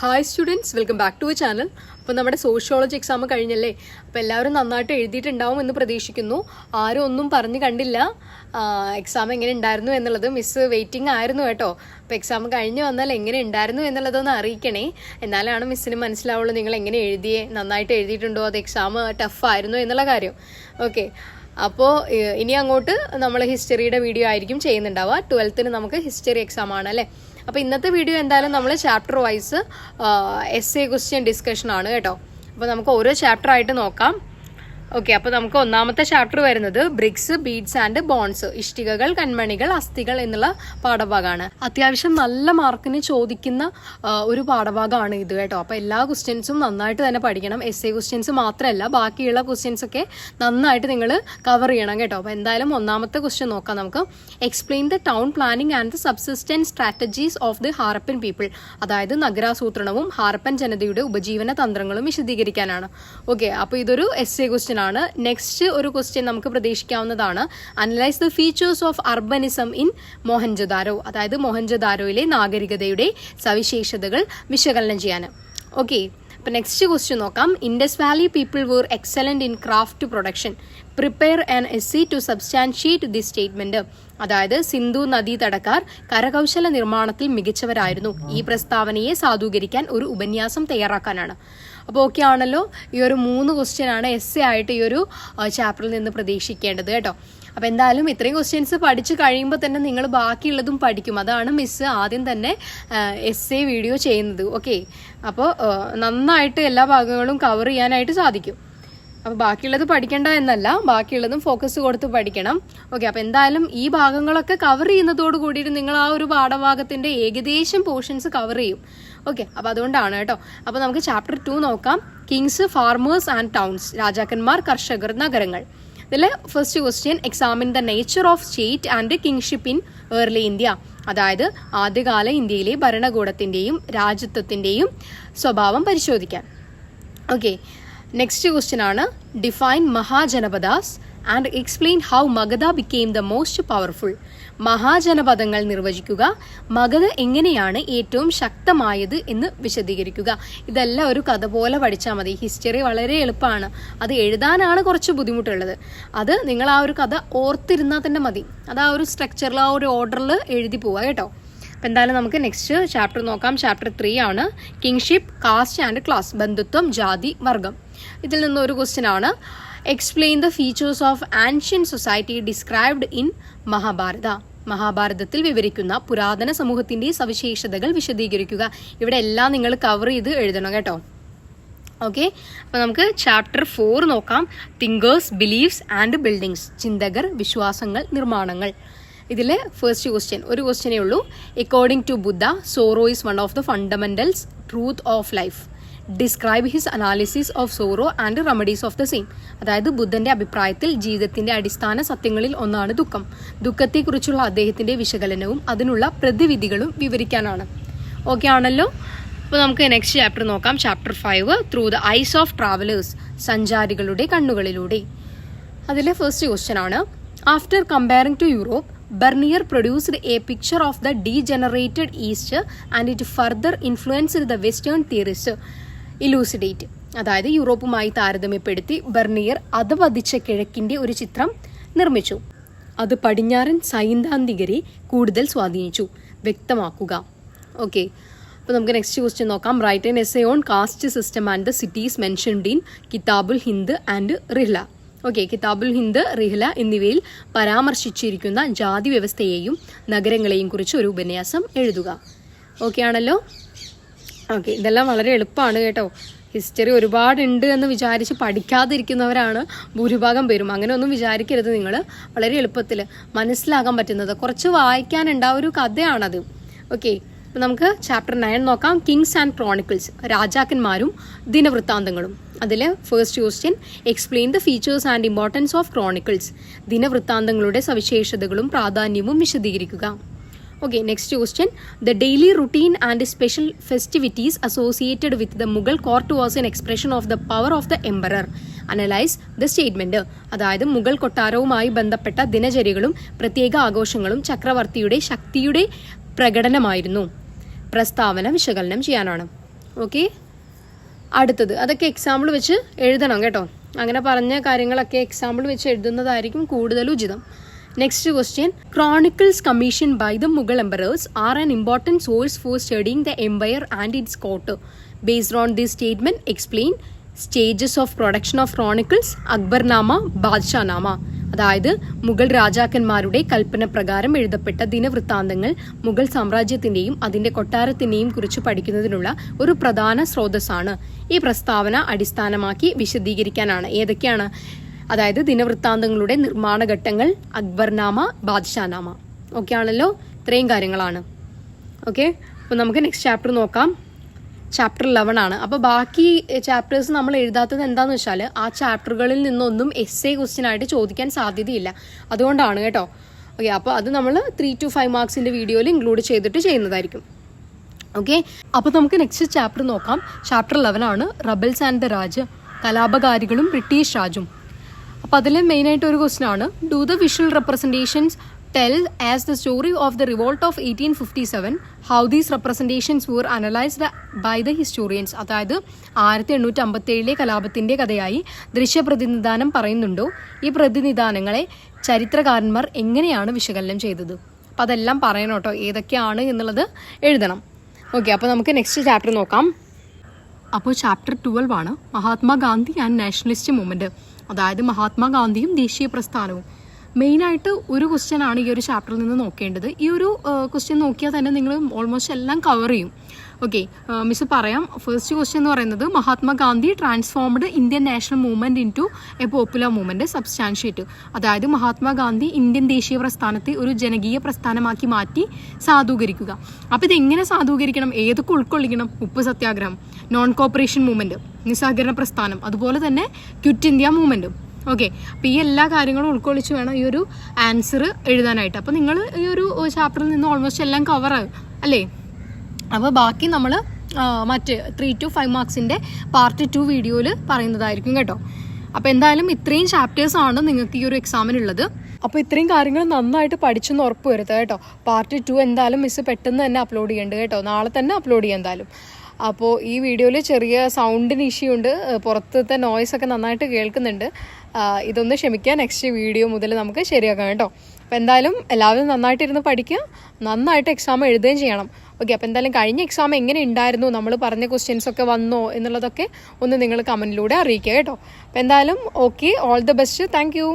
Hi students, welcome back to channel. അപ്പോൾ നമ്മുടെ sociology exam കഴിഞ്ഞല്ലേ? അപ്പോൾ എല്ലാവരും നന്നായിട്ട് എഴുതിയിട്ടുണ്ടാവും എന്ന് പ്രതീക്ഷിക്കുന്നു. ആരും ഒന്നും പറഞ്ഞു കണ്ടില്ല എക്സാം എങ്ങനെ ഉണ്ടായിരുന്നു എന്നുള്ളത്. മിസ്സ് വെയിറ്റിംഗ് ആയിരുന്നു കേട്ടോ. അപ്പോൾ എക്സാം കഴിഞ്ഞ് വന്നാൽ എങ്ങനെ ഉണ്ടായിരുന്നു എന്നുള്ളതൊന്ന് അറിയിക്കണേ. എന്നാലാണ് മിസ്സിന് മനസ്സിലാവുള്ളൂ നിങ്ങൾ എങ്ങനെ എഴുതിയേ, നന്നായിട്ട് എഴുതിയിട്ടുണ്ടോ, അത് എക്സാം ടഫായിരുന്നു എന്നുള്ള കാര്യം. ഓക്കെ, അപ്പോൾ ഇനി അങ്ങോട്ട് നമ്മൾ ഹിസ്റ്ററിയുടെ വീഡിയോ ആയിരിക്കും ചെയ്യുന്നുണ്ടാവുക. 12th നമുക്ക് ഹിസ്റ്ററി എക്സാം ആണ് അല്ലേ? അപ്പോൾ ഇന്നത്തെ വീഡിയോ എന്തായാലും നമ്മൾ chapter wise essay question discussion ആണ് കേട്ടോ. അപ്പോൾ നമുക്ക് ഓരോ ചാപ്റ്റർ ആയിട്ട് നോക്കാം. ഓക്കെ, അപ്പോൾ നമുക്ക് ഒന്നാമത്തെ ചാപ്റ്റർ വരുന്നത് ബ്രിക്സ്, ബീഡ്സ് ആൻഡ് ബോൺസ്, ഇഷ്ടികകൾ, കൺമണികൾ, അസ്ഥികൾ എന്നുള്ള പാഠഭാഗമാണ്. അത്യാവശ്യം നല്ല മാർക്കിന് ചോദിക്കുന്ന ഒരു പാഠഭാഗമാണ് ഇത് കേട്ടോ. അപ്പോൾ എല്ലാ ക്വസ്റ്റ്യൻസും നന്നായിട്ട് തന്നെ പഠിക്കണം. എസ്സേ ക്വസ്റ്റ്യൻസ് മാത്രമല്ല, ബാക്കിയുള്ള ക്വസ്റ്റ്യൻസ് ഒക്കെ നന്നായിട്ട് നിങ്ങൾ കവർ ചെയ്യണം കേട്ടോ. അപ്പോൾ എന്തായാലും ഒന്നാമത്തെ ക്വസ്റ്റ്യൻ നോക്കാം നമുക്ക്. Explain the town planning and the subsistence strategies of the Harappan people. അതായത് നഗരാസൂത്രണവും ഹാരപ്പൻ ജനതയുടെ ഉപജീവന തന്ത്രങ്ങളും വിശദീകരിക്കാനാണ്. ഓക്കെ, അപ്പോൾ ഇതൊരു എസ്സേ ക്വസ്റ്റ്യൻ ആണ്. നെക്സ്റ്റ് ഒരു ക്വസ്റ്റ്യൻ നമുക്ക് പ്രതീക്ഷിക്കാവുന്നതാണ്. Analyse the features of urbanism in Mohenjodaro. അതായത് മോഹൻജൊദാരോയിലെ നാഗരികതയുടെ സവിശേഷതകൾ വിശകലനം ചെയ്യാൻ. ഓക്കെ, അപ്പോൾ നെക്സ്റ്റ് ക്വസ്റ്റ്യൻ നോക്കാം. Indus valley people were excellent in craft production. Prepare an essay to substantiate this statement. അതായത് സിന്ധു നദീതടക്കാർ കരകൗശല നിർമ്മാണത്തിൽ മികച്ചവരായിരുന്നു. ഈ പ്രസ്താവനയെ സാധൂകരിക്കാൻ ഒരു ഉപന്യാസം തയ്യാറാക്കാനാണ്. അപ്പോൾ ഓക്കെ ആണല്ലോ. ഈ ഒരു 3 ക്വസ്റ്റ്യനാണ് എസ്സേ ആയിട്ട് ഈ ഒരു ചാപ്റ്ററിൽ നിന്ന് പ്രതീക്ഷിക്കേണ്ടത് കേട്ടോ. അപ്പോൾ എന്തായാലും ഇത്രയും ക്വസ്റ്റ്യൻസ് പഠിച്ചു കഴിയുമ്പോൾ തന്നെ നിങ്ങൾ ബാക്കിയുള്ളതും പഠിക്കും. അതാണ് മിസ്സ് ആദ്യം തന്നെ എസ്സേ വീഡിയോ ചെയ്യുന്നത്. ഓക്കെ, അപ്പോൾ നന്നായിട്ട് എല്ലാ ഭാഗങ്ങളും കവർ ചെയ്യാനായിട്ട് സാധിക്കും. അപ്പോൾ ബാക്കിയുള്ളത് പഠിക്കേണ്ട എന്നല്ല, ബാക്കിയുള്ളതും ഫോക്കസ് കൊടുത്ത് പഠിക്കണം. ഓക്കെ, അപ്പോൾ എന്തായാലും ഈ ഭാഗങ്ങളൊക്കെ കവർ ചെയ്യുന്നതോട് കൂടിയിട്ട് നിങ്ങൾ ആ ഒരു പാഠഭാഗത്തിൻ്റെ ഏകദേശം പോർഷൻസ് കവർ ചെയ്യും. ഓക്കെ, അപ്പോൾ അതുകൊണ്ടാണ് കേട്ടോ. അപ്പോൾ നമുക്ക് ചാപ്റ്റർ 2 നോക്കാം. Kings, farmers and towns. രാജാക്കന്മാർ, കർഷകർ, നഗരങ്ങൾ. ഇതിൽ first question, examine the nature of state and kingship in early India. അതായത് ആദ്യകാല ഇന്ത്യയിലെ ഭരണകൂടത്തിൻ്റെയും രാജ്യത്വത്തിൻ്റെയും സ്വഭാവം പരിശോധിക്കാൻ. ഓക്കെ, നെക്സ്റ്റ് ക്വസ്റ്റ്യൻ ആണ്, define Mahajanapadas and explain how Magadha became the most powerful. മഹാജനപദങ്ങൾ നിർവചിക്കുക, മഗധ എങ്ങനെയാണ് ഏറ്റവും ശക്തമായത് എന്ന് വിശദീകരിക്കുക. ഇതെല്ലാം ഒരു കഥ പോലെ പഠിച്ചാൽ മതി. ഹിസ്റ്ററി വളരെ എളുപ്പമാണ്, അത് എഴുതാനാണ് കുറച്ച് ബുദ്ധിമുട്ടുള്ളത്. അത് നിങ്ങൾ ആ ഒരു കഥ ഓർത്തിരുന്നാൽ തന്നെ മതി. അത് ആ ഒരു സ്ട്രക്ചറിൽ, ആ ഒരു ഓർഡറിൽ എഴുതി പോവുക കേട്ടോ. അപ്പം എന്തായാലും നമുക്ക് നെക്സ്റ്റ് ചാപ്റ്റർ നോക്കാം. ചാപ്റ്റർ 3 ആണ് കിങ്ഷിപ്പ്, കാസ്റ്റ് ആൻഡ് ക്ലാസ്. ബന്ധുത്വം, ജാതി, വർഗം. ഇതിൽ നിന്ന് ഒരു ക്വസ്റ്റ്യൻ ആണ്, explain the features of ancient society described in Mahabharata. മഹാഭാരതത്തിൽ വിവരിക്കുന്ന പുരാതന സമൂഹത്തിന്റെ സവിശേഷതകൾ വിശദീകരിക്കുക. ഇവിടെ എല്ലാം നിങ്ങൾ കവർ ചെയ്ത് എഴുതണം കേട്ടോ. ഓക്കെ, അപ്പോൾ നമുക്ക് ചാപ്റ്റർ 4 നോക്കാം. Thinkers, beliefs and buildings. ചിന്തകർ, വിശ്വാസങ്ങൾ, നിർമ്മാണങ്ങൾ. ഇതിൽ ഫസ്റ്റ് ക്വസ്റ്റ്യൻ ഒരു ക്വസ്റ്റ്യനേ ഉള്ളൂ. According to Buddha, sorrow is one of the fundamentals truth of life. Describe his analysis of sorrow and remedies of the same. അതായത് ബുദ്ധന്റെ അഭിപ്രായത്തിൽ ജീവിതത്തിന്റെ അടിസ്ഥാന സത്യങ്ങളിൽ ഒന്നാണ് ദുഃഖം. ദുഃഖത്തെക്കുറിച്ചുള്ള അദ്ദേഹത്തിന്റെ വിശകലനവും അതിനുള്ള പ്രതിവിധികളും വിവരിക്കാനാണ്. ഓക്കെ ആണല്ലോ. അപ്പോൾ നമുക്ക് നെക്സ്റ്റ് ചാപ്റ്റർ നോക്കാം. Chapter 5, through the eyes of travellers. സഞ്ചാരികളുടെ കണ്ണുകളിലൂടെ. അതിലെ ഫസ്റ്റ് ക്വസ്റ്റ്യൻ ആണ്, after comparing to Europe, Bernier produced a picture of the degenerated East and it further influenced the Western theorists. Elucidate. അതായത് യൂറോപ്പുമായി താരതമ്യപ്പെടുത്തി ബെർണിയർ അധപതിച്ച കിഴക്കിൻ്റെ ഒരു ചിത്രം നിർമ്മിച്ചു. അത് പടിഞ്ഞാറൻ സൈദ്ധാന്തികരെ കൂടുതൽ സ്വാധീനിച്ചു. വ്യക്തമാക്കുക. ഓക്കെ, അപ്പോൾ നമുക്ക് നെക്സ്റ്റ് ക്വസ്റ്റ്യൻ നോക്കാം. Write an essay on caste system and the cities mentioned in Kitabul Hind and Rihla. Okay, കിതാബുൽ ഹിന്ദ്, റിഹ്ല എന്നിവയിൽ പരാമർശിച്ചിരിക്കുന്ന ജാതി വ്യവസ്ഥയെയും നഗരങ്ങളെയും കുറിച്ച് ഒരു ഉപന്യാസം എഴുതുക. ഓക്കെ ആണല്ലോ. ഓക്കെ, ഇതെല്ലാം വളരെ എളുപ്പമാണ് കേട്ടോ. ഹിസ്റ്ററി ഒരുപാടുണ്ട് എന്ന് വിചാരിച്ച് പഠിക്കാതിരിക്കുന്നവരാണ് ഭൂരിഭാഗം പേരും. അങ്ങനെ ഒന്നും വിചാരിക്കരുത് നിങ്ങൾ. വളരെ എളുപ്പത്തിൽ മനസ്സിലാക്കാൻ പറ്റുന്നത്, കുറച്ച് വായിക്കാനുണ്ടാവും ഒരു കഥയാണത്. ഓക്കെ, അപ്പോൾ നമുക്ക് ചാപ്റ്റർ 9 നോക്കാം. Kings and chronicles. രാജാക്കന്മാരും ദിനവൃത്താന്തങ്ങളും. അതിൽ first question, explain the features and importance of chronicles. ദിനവൃത്താന്തങ്ങളുടെ സവിശേഷതകളും പ്രാധാന്യവും വിശദീകരിക്കുക. Okay, next question, the daily routine and special festivities associated with the Mughal court was an expression of the power of the emperor. Analyse the statement. അതായത് മുഗൾ കൊട്ടാരവുമായി ബന്ധപ്പെട്ട ദിനചര്യകളും പ്രത്യേക ആഘോഷങ്ങളും ചക്രവർത്തിയുടെ ശക്തിയുടെ പ്രകടനമായിരുന്നു. പ്രസ്താവന വിശകലനം ചെയ്യാനാണ്. ഓക്കെ, അടുത്തത് അതൊക്കെ എക്സാമ്പിൾ വെച്ച് എഴുതണം കേട്ടോ. അങ്ങനെ പറഞ്ഞ കാര്യങ്ങളൊക്കെ എക്സാമ്പിൾ വെച്ച് എഴുതുന്നതായിരിക്കും കൂടുതൽ ഉചിതം. Next question, chronicles commission by the Mughal emperors are an important source for studying the empire and its court. Based on this statement explain stages of production of chronicles, Akbarnama, Badshahnama. അതായത് മുഗൾ രാജാക്കന്മാരുടെ കൽപ്പന പ്രകാരം എഴുതപ്പെട്ട ദിനവൃത്താന്തങ്ങൾ മുഗൾ സാമ്രാജ്യത്തിന്റെയും അതിന്റെ കൊട്ടാരത്തിന്റെയും കുറിച്ച് പഠിക്കുന്നതിനുള്ള ഒരു പ്രധാന സ്രോതസ്സാണ്. ഈ പ്രസ്താവന അടിസ്ഥാനമാക്കി വിശദീകരിക്കാനാണ്. ഏതൊക്കെയാണ്? അതായത് ദിനവൃത്താന്തങ്ങളുടെ നിർമ്മാണ ഘട്ടങ്ങൾ, അക്ബർനാമ, ബാദ്ഷാനാമ. ഓക്കെ ആണല്ലോ, ഇത്രയും കാര്യങ്ങളാണ്. ഓക്കെ, അപ്പോൾ നമുക്ക് നെക്സ്റ്റ് ചാപ്റ്റർ നോക്കാം. ചാപ്റ്റർ 11 ആണ്. അപ്പോൾ ബാക്കി ചാപ്റ്റേഴ്സ് നമ്മൾ എഴുതാത്തത് എന്താണെന്ന് വെച്ചാൽ ആ ചാപ്റ്ററുകളിൽ നിന്നൊന്നും എസ്സേ ക്വസ്റ്റ്യൻ ആയിട്ട് ചോദിക്കാൻ സാധ്യതയില്ല, അതുകൊണ്ടാണ് കേട്ടോ. ഓക്കെ, അപ്പോൾ അത് നമ്മൾ 3 to 5 മാർക്സിൻ്റെ വീഡിയോയിൽ ഇൻക്ലൂഡ് ചെയ്തിട്ട് ചെയ്യുന്നതായിരിക്കും. ഓക്കെ, അപ്പോൾ നമുക്ക് നെക്സ്റ്റ് ചാപ്റ്റർ നോക്കാം. ചാപ്റ്റർ 11 ആണ്, റബൽസ് ആൻഡ് ദ രാജ്, കലാപകാരികളും ബ്രിട്ടീഷ് രാജും. അപ്പോൾ അതിൽ മെയിനായിട്ട് ഒരു ക്വസ്റ്റ്യൻ ആണ്, do the visual representations tell as the story of the revolt of 1857 how these representations were analyzed by the historians. അതായത് 1857 കലാപത്തിന്റെ കഥയായി ദൃശ്യപ്രതിനിധാനം പറയുന്നുണ്ടോ? ഈ പ്രതിനിധാനങ്ങളെ ചരിത്രകാരന്മാർ എങ്ങനെയാണ് വിശകലനം ചെയ്തത്? അപ്പം അതെല്ലാം പറയണം കേട്ടോ, ഏതൊക്കെയാണ് എന്നുള്ളത് എഴുതണം. ഓക്കെ, അപ്പോൾ നമുക്ക് നെക്സ്റ്റ് ചാപ്റ്റർ നോക്കാം. അപ്പോൾ ചാപ്റ്റർ 12 ആണ്, മഹാത്മാഗാന്ധി ആൻഡ് നാഷണലിസ്റ്റ് മൂവ്മെന്റ്. അതായത് മഹാത്മാഗാന്ധിയും ദേശീയ പ്രസ്ഥാനവും. മെയിനായിട്ട് ഒരു ക്വസ്റ്റ്യൻ ആണ് ഈ ഒരു ചാപ്റ്ററിൽ നിന്ന് നോക്കേണ്ടത്. ഈ ഒരു ക്വസ്റ്റ്യൻ നോക്കിയാൽ തന്നെ നിങ്ങൾ ഓൾമോസ്റ്റ് എല്ലാം കവർ ചെയ്യും. ഓക്കെ, മിസ് പറയാം. ഫസ്റ്റ് ക്വസ്റ്റ്യൻ എന്ന് പറയുന്നത് Mahatma Gandhi transformed Indian national movement in to A popular movement substantiate. അതായത് മഹാത്മാഗാന്ധി ഇന്ത്യൻ ദേശീയ പ്രസ്ഥാനത്തെ ഒരു ജനകീയ പ്രസ്ഥാനമാക്കി മാറ്റി സാധൂകരിക്കുക. അപ്പോൾ ഇതെങ്ങനെ സാധൂകരിക്കണം? ഏതൊക്കെ ഉൾക്കൊള്ളിക്കണം? ഉപ്പ് സത്യാഗ്രഹം, നോൺ കോപ്പറേഷൻ മൂവ്മെന്റ്, നിസ്സഹകരണ പ്രസ്ഥാനം, അതുപോലെ തന്നെ ക്വിറ്റ് ഇന്ത്യ മൂവ്മെന്റും. ഓക്കെ, അപ്പോൾ ഈ എല്ലാ കാര്യങ്ങളും ഉൾക്കൊള്ളിച്ച് വേണം ഈ ഒരു ആൻസർ എഴുതാനായിട്ട്. അപ്പോൾ നിങ്ങൾ ഈ ഒരു ചാപ്റ്ററിൽ നിന്ന് ഓൾമോസ്റ്റ് എല്ലാം കവർ ആകും അല്ലേ? അപ്പോൾ ബാക്കി നമ്മൾ മറ്റ് 3 to 5 മാർക്സിൻ്റെ പാർട്ട് 2 വീഡിയോയിൽ പറയുന്നതായിരിക്കും കേട്ടോ. അപ്പോൾ എന്തായാലും ഇത്രയും ചാപ്റ്റേഴ്സാണ് നിങ്ങൾക്ക് ഈ ഒരു എക്സാമിനുള്ളത്. അപ്പോൾ ഇത്രയും കാര്യങ്ങൾ നന്നായിട്ട് പഠിച്ചെന്ന് ഉറപ്പ് വരുത്തുക കേട്ടോ. പാർട്ട് 2 എന്തായാലും മിസ് പെട്ടെന്ന് തന്നെ അപ്ലോഡ് ചെയ്യുന്നുണ്ട് കേട്ടോ, നാളെ തന്നെ അപ്ലോഡ് ചെയ്യാം എന്തായാലും. അപ്പോൾ ഈ വീഡിയോയിൽ ചെറിയ സൗണ്ടിന് ഇഷ്യൂ ഉണ്ട്, പുറത്തത്തെ നോയ്സൊക്കെ നന്നായിട്ട് കേൾക്കുന്നുണ്ട്. ഇതൊന്ന് ക്ഷമിക്കുക, നെക്സ്റ്റ് വീഡിയോ മുതൽ നമുക്ക് ശരിയാക്കാം കേട്ടോ. അപ്പോൾ എന്തായാലും എല്ലാവരും നന്നായിട്ടിരുന്ന് പഠിക്കുക, നന്നായിട്ട് എക്സാം എഴുതുകയും ചെയ്യണം. ഓക്കെ, അപ്പോൾ എന്തായാലും കഴിഞ്ഞ എക്സാം എങ്ങനെ ഉണ്ടായിരുന്നു, നമ്മൾ പറഞ്ഞ ക്വസ്റ്റ്യൻസ് ഒക്കെ വന്നോ എന്നുള്ളതൊക്കെ ഒന്ന് നിങ്ങൾ കമൻറ്റിലൂടെ അറിയിക്കുക കേട്ടോ. അപ്പോൾ എന്തായാലും okay, all the best, thank you.